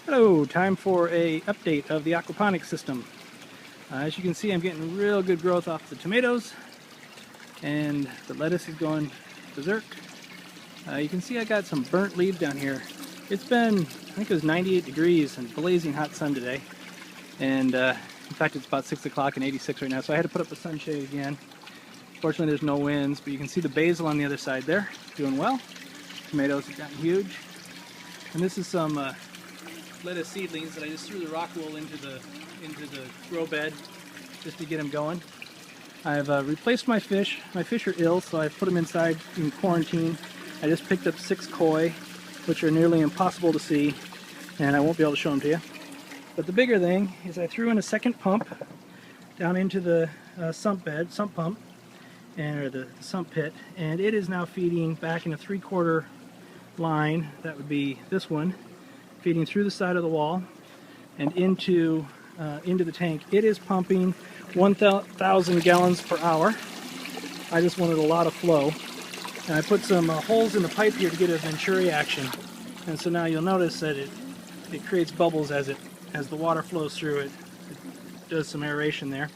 Hello, time for a update of the aquaponics system. As you can see, I'm getting real good growth off the tomatoes, and the lettuce is going berserk. You can see I got some burnt leaves down here. It's been, I think it was 98 degrees and blazing hot sun today, and in fact it's about 6 o'clock and 86 right now, so I had to put up a sunshade again. Fortunately there's no winds, but you can see the basil on the other side there doing well. Tomatoes have gotten huge, and this is some lettuce seedlings that I just threw the rock wool into the grow bed just to get them going. I've replaced my fish. My fish are ill, so I've put them inside in quarantine. I just picked up 6 koi, which are nearly impossible to see, and I won't be able to show them to you. But the bigger thing is I threw in a second pump down into the sump pump, or the sump pit, and it is now feeding back in a 3/4 line. That would be this one, feeding through the side of the wall and into the tank. It is pumping 1,000 gallons per hour. I just wanted a lot of flow, and I put some holes in the pipe here to get a venturi action. And so now you'll notice that it creates bubbles as the water flows through it. It does some aeration there.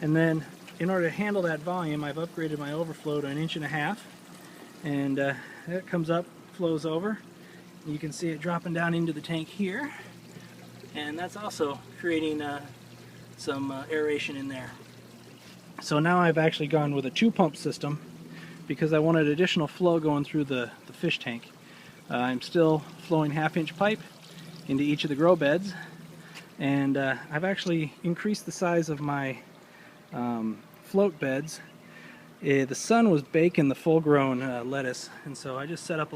And then in order to handle that volume, I've upgraded my overflow to 1.5 inches, and that comes up, flows over. You can see it dropping down into the tank here, and that's also creating some aeration in there. So now I've actually gone with a 2-pump system because I wanted additional flow going through the fish tank. I'm still flowing 1/2-inch pipe into each of the grow beds, and I've actually increased the size of my float beds. The sun was baking the full-grown lettuce, and so I just set up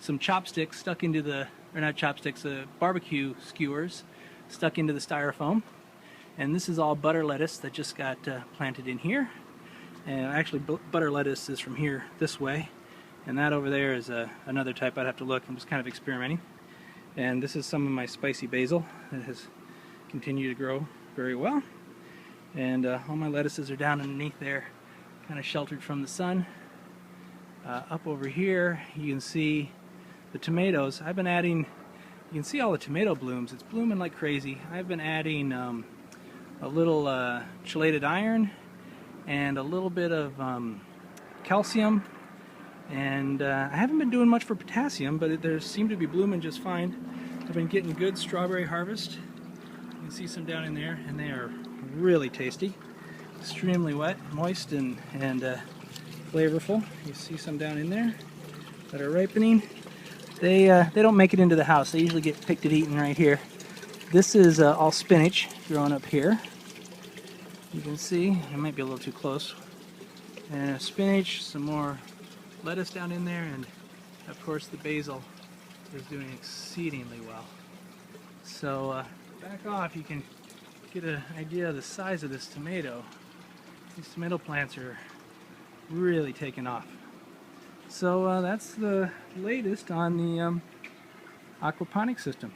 some chopsticks stuck into the, or not chopsticks, barbecue skewers stuck into the styrofoam. And this is all butter lettuce that just got planted in here. And actually butter lettuce is from here this way, and that over there is another type. I'd have to look. I'm just kind of experimenting. And this is some of my spicy basil that has continued to grow very well. And all my lettuces are down underneath there, kind of sheltered from the sun. Up over here you can see the tomatoes. I've been adding, you can see all the tomato blooms. It's blooming like crazy. I've been adding a little chelated iron and a little bit of calcium, and I haven't been doing much for potassium, but there seem to be blooming just fine. I've been getting good strawberry harvest. You can see some down in there, and they are really tasty. Extremely wet, moist, and flavorful. You see some down in there that are ripening. They don't make it into the house. They usually get picked and eaten right here. This is all spinach growing up here. You can see, it might be a little too close. And spinach, some more lettuce down in there, and of course the basil is doing exceedingly well. So back off, you can get an idea of the size of this tomato. These tomato plants are really taking off. So that's the latest on the aquaponics system.